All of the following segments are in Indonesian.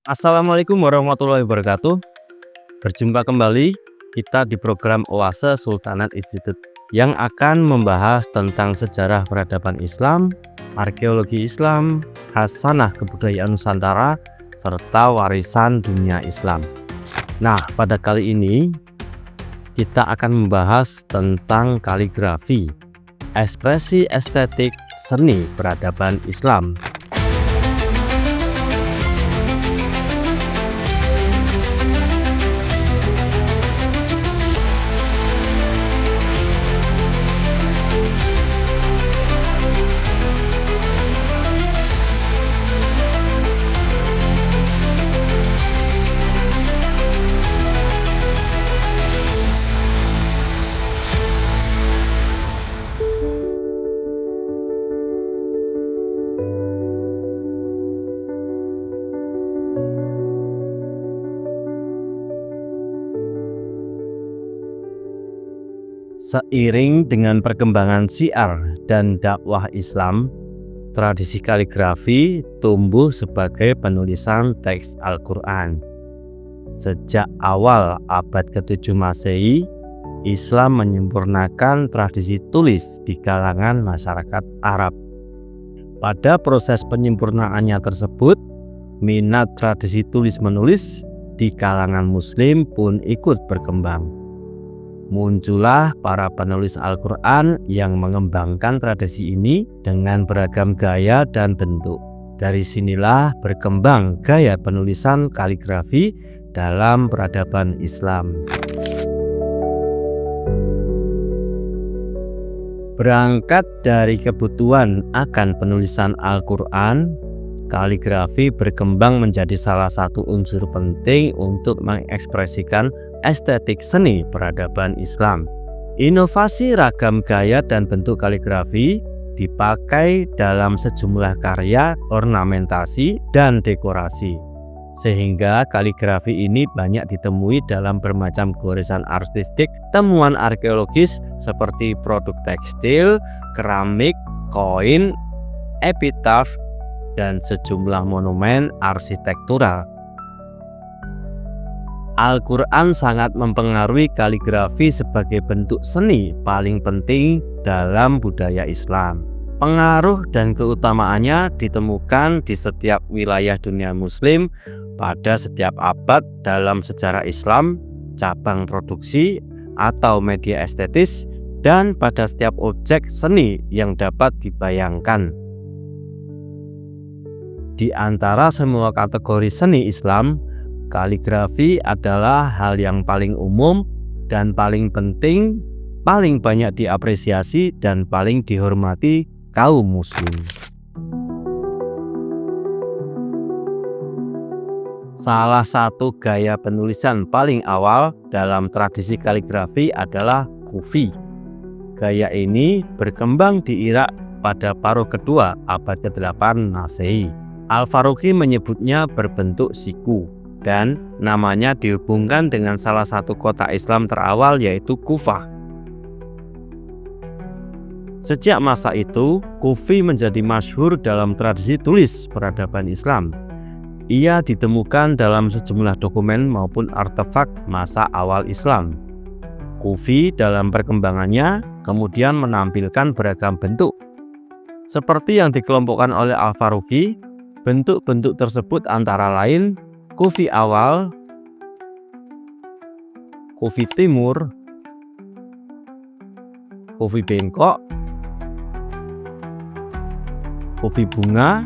Assalamualaikum warahmatullahi wabarakatuh. Berjumpa kembali kita di program Oase Sultanat Institute yang akan membahas tentang sejarah peradaban Islam, arkeologi Islam, khasanah kebudayaan Nusantara, serta warisan dunia Islam. Nah, pada kali ini kita akan membahas tentang kaligrafi, ekspresi estetik seni peradaban Islam. Seiring dengan perkembangan syiar dan dakwah Islam, tradisi kaligrafi tumbuh sebagai penulisan teks Al-Quran. Sejak awal abad ke-7 Masehi, Islam menyempurnakan tradisi tulis di kalangan masyarakat Arab. Pada proses penyempurnaannya tersebut, minat tradisi tulis-menulis di kalangan Muslim pun ikut berkembang. Muncullah para penulis Al-Quran yang mengembangkan tradisi ini dengan beragam gaya dan bentuk. Dari sinilah berkembang gaya penulisan kaligrafi dalam peradaban Islam. Berangkat dari kebutuhan akan penulisan Al-Quran, kaligrafi berkembang menjadi salah satu unsur penting untuk mengekspresikan estetik seni peradaban Islam. Inovasi ragam gaya dan bentuk kaligrafi dipakai dalam sejumlah karya, ornamentasi, dan dekorasi. Sehingga kaligrafi ini banyak ditemui dalam bermacam goresan artistik, temuan arkeologis seperti produk tekstil, keramik, koin, epitaf, dan sejumlah monumen arsitektural. Al-Quran sangat mempengaruhi kaligrafi sebagai bentuk seni paling penting dalam budaya Islam. Pengaruh dan keutamaannya ditemukan di setiap wilayah dunia Muslim pada setiap abad dalam sejarah Islam, cabang produksi atau media estetis, dan pada setiap objek seni yang dapat dibayangkan. Di antara semua kategori seni Islam, kaligrafi adalah hal yang paling umum dan paling penting, paling banyak diapresiasi dan paling dihormati kaum muslim. Salah satu gaya penulisan paling awal dalam tradisi kaligrafi adalah kufi. Gaya ini berkembang di Irak pada paruh kedua abad ke-8 Masehi. Al-Faruqi menyebutnya berbentuk siku, dan namanya dihubungkan dengan salah satu kota Islam terawal yaitu Kufah. Sejak masa itu, kufi menjadi masyhur dalam tradisi tulis peradaban Islam. Ia ditemukan dalam sejumlah dokumen maupun artefak masa awal Islam. Kufi dalam perkembangannya kemudian menampilkan beragam bentuk. Seperti yang dikelompokkan oleh Al-Faruqi, bentuk-bentuk tersebut antara lain kufi awal, kufi timur, kufi bengkok, kufi bunga,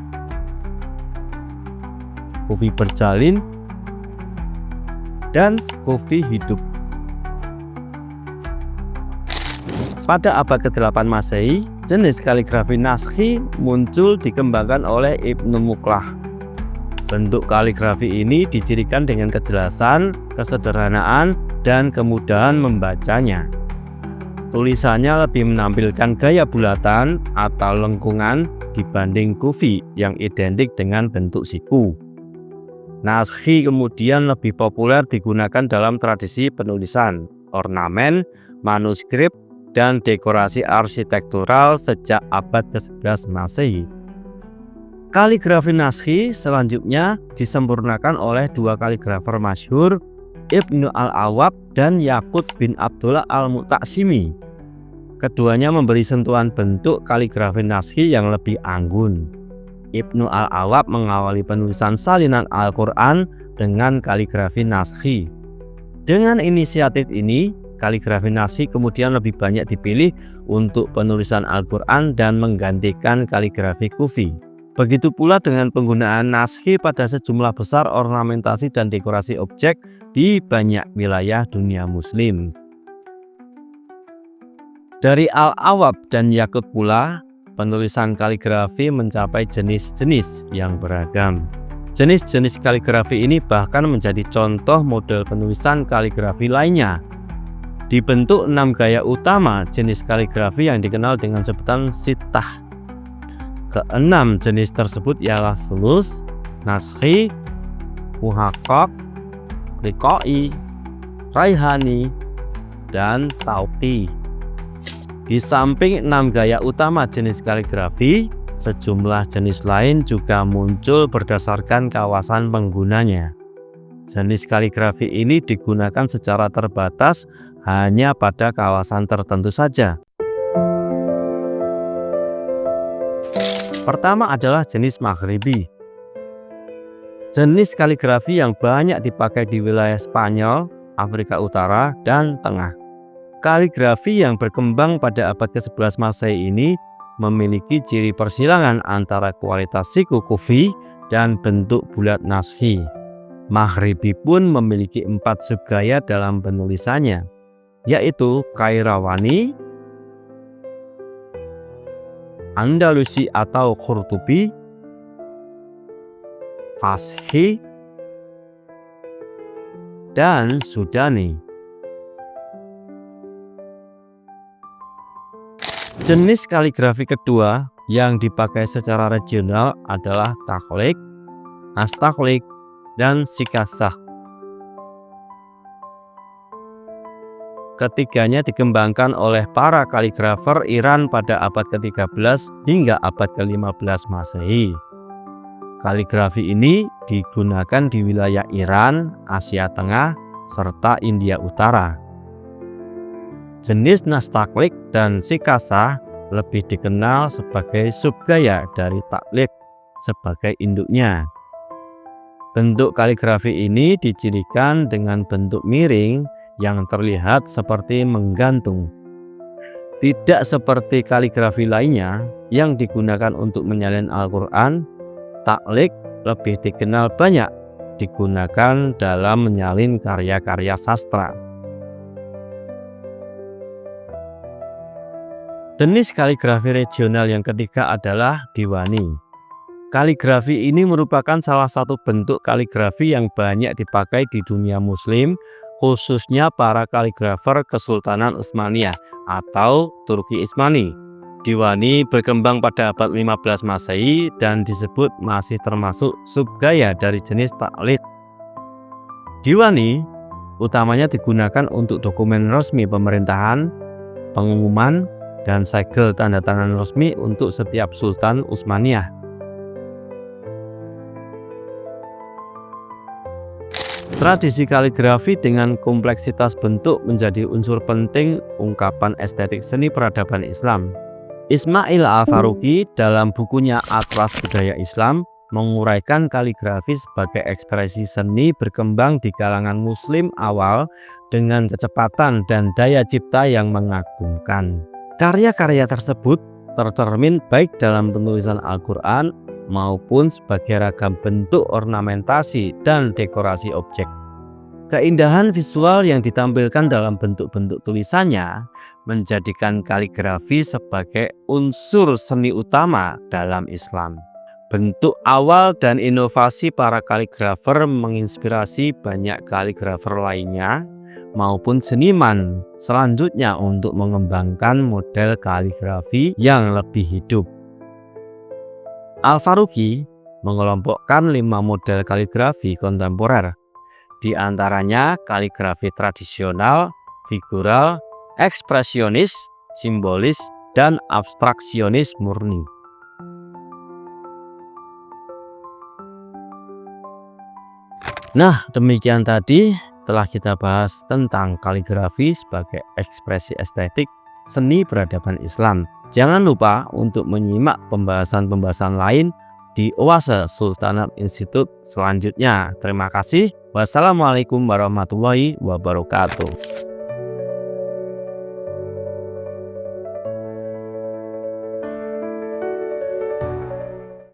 kufi berjalin, dan kufi hidup. Pada abad ke-8 Masehi, jenis kaligrafi naskhi muncul dikembangkan oleh Ibnu Muqlah. Bentuk kaligrafi ini dicirikan dengan kejelasan, kesederhanaan, dan kemudahan membacanya. Tulisannya lebih menampilkan gaya bulatan atau lengkungan dibanding kufi yang identik dengan bentuk siku. Naskhi kemudian lebih populer digunakan dalam tradisi penulisan, ornamen, manuskrip, dan dekorasi arsitektural sejak abad ke-11 Masehi. Kaligrafi naskhi selanjutnya disempurnakan oleh dua kaligrafer masyhur, Ibnu al-Awwab dan Yaqut bin Abdullah al-Mu'tasimi. Keduanya memberi sentuhan bentuk kaligrafi naskhi yang lebih anggun. Ibnu al-Awwab mengawali penulisan salinan Al-Quran dengan kaligrafi naskhi. Dengan inisiatif ini, kaligrafi naskhi kemudian lebih banyak dipilih untuk penulisan Al-Quran dan menggantikan kaligrafi kufi. Begitu pula dengan penggunaan naskhi pada sejumlah besar ornamentasi dan dekorasi objek di banyak wilayah dunia muslim. Dari Al-Awwab dan Yaqut pula, penulisan kaligrafi mencapai jenis-jenis yang beragam. Jenis-jenis kaligrafi ini bahkan menjadi contoh model penulisan kaligrafi lainnya. Dibentuk 6 gaya utama jenis kaligrafi yang dikenal dengan sebutan sittah. Keenam jenis tersebut ialah sulus, naskhi, muhaqqaq, riqai, raihani, dan tauqi. Di samping 6 gaya utama jenis kaligrafi, sejumlah jenis lain juga muncul berdasarkan kawasan penggunanya. Jenis kaligrafi ini digunakan secara terbatas hanya pada kawasan tertentu saja. Pertama adalah jenis Maghribi. Jenis kaligrafi yang banyak dipakai di wilayah Spanyol, Afrika Utara, dan Tengah. Kaligrafi yang berkembang pada abad ke-11 Masehi ini memiliki ciri persilangan antara kualitas siku kufi dan bentuk bulat naskhi. Maghribi pun memiliki 4 subgaya dalam penulisannya, yaitu Qayrawani, Andalusi atau Qurtubi, Fashi, dan Sudani. Jenis kaligrafi kedua yang dipakai secara regional adalah takhlik, nastakhlik, dan sikasah. Ketiganya dikembangkan oleh para kaligrafer Iran pada abad ke-13 hingga abad ke-15 Masehi. Kaligrafi ini digunakan di wilayah Iran, Asia Tengah, serta India Utara. Jenis nastakhlik dan sikasah lebih dikenal sebagai subgaya dari takhlik sebagai induknya. Bentuk kaligrafi ini dicirikan dengan bentuk miring yang terlihat seperti menggantung. Tidak seperti kaligrafi lainnya yang digunakan untuk menyalin Al-Quran, takhlik lebih dikenal banyak digunakan dalam menyalin karya-karya sastra. Jenis kaligrafi regional yang ketiga adalah Diwani. Kaligrafi ini merupakan salah satu bentuk kaligrafi yang banyak dipakai di dunia muslim, khususnya para kaligrafer Kesultanan Utsmaniyah atau Turki Utsmani. Diwani berkembang pada abad 15 Masehi dan disebut masih termasuk subgaya dari jenis takhlik. Diwani utamanya digunakan untuk dokumen resmi pemerintahan, pengumuman, dan segel tanda tangan resmi untuk setiap Sultan Utsmaniyah. Tradisi kaligrafi dengan kompleksitas bentuk menjadi unsur penting ungkapan estetik seni peradaban Islam. Ismail Al-Faruqi dalam bukunya Atlas Budaya Islam menguraikan kaligrafi sebagai ekspresi seni berkembang di kalangan muslim awal dengan kecepatan dan daya cipta yang mengagumkan. Karya-karya tersebut tercermin baik dalam penulisan Al-Quran maupun sebagai ragam bentuk ornamentasi dan dekorasi objek. Keindahan visual yang ditampilkan dalam bentuk-bentuk tulisannya menjadikan kaligrafi sebagai unsur seni utama dalam Islam. Bentuk awal dan inovasi para kaligrafer menginspirasi banyak kaligrafer lainnya maupun seniman selanjutnya untuk mengembangkan model kaligrafi yang lebih hidup. Al-Faruqi mengelompokkan 5 model kaligrafi kontemporer, di antaranya kaligrafi tradisional, figural, ekspresionis, simbolis, dan abstraksionis murni. Nah, demikian tadi telah kita bahas tentang kaligrafi sebagai ekspresi estetik seni peradaban Islam. Jangan lupa untuk menyimak pembahasan-pembahasan lain di Oase Sultanat Institute selanjutnya. Terima kasih. Wassalamualaikum warahmatullahi wabarakatuh.